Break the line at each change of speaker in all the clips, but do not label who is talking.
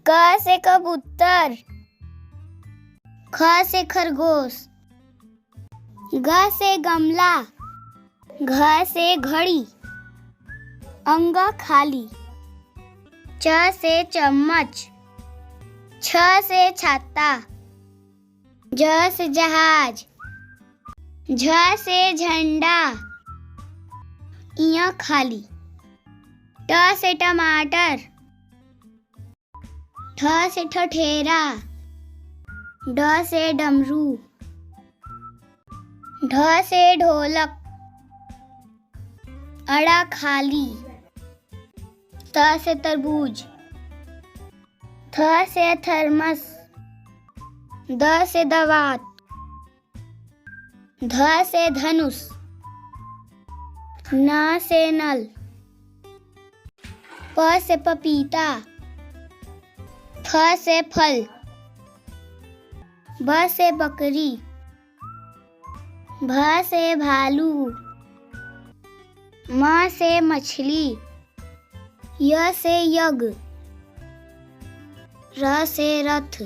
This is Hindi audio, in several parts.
क से कबूतर, ख से खरगोश, ग से गमला, घ से घड़ी, अंग खाली, च से चम्मच, छ से छाता, ज से जहाज, झ से झंडा, इया खाली, ट से टमाटर, ठ से ठठेरा, ड से डमरू, ढ से ढोलक, अड़ा खाली, त से तरबूज, थ से थर्मस, द से दवात, ध से धनुष, न से नल, प से पपीता, फ से फल, ब से बकरी, भ से भालू, म से मछली, य से यज्ञ, र से रथ,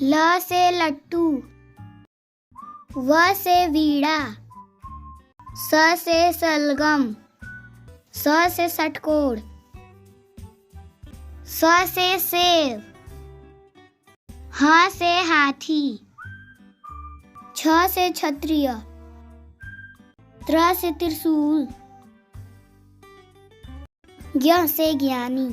ल से लट्टू, व से वीणा, स से सलगम, स से षटकोण, स से सेब, ह से हाथी, छ से क्षत्रिय, त्र से त्रिशूल, ज्ञ से ज्ञानी।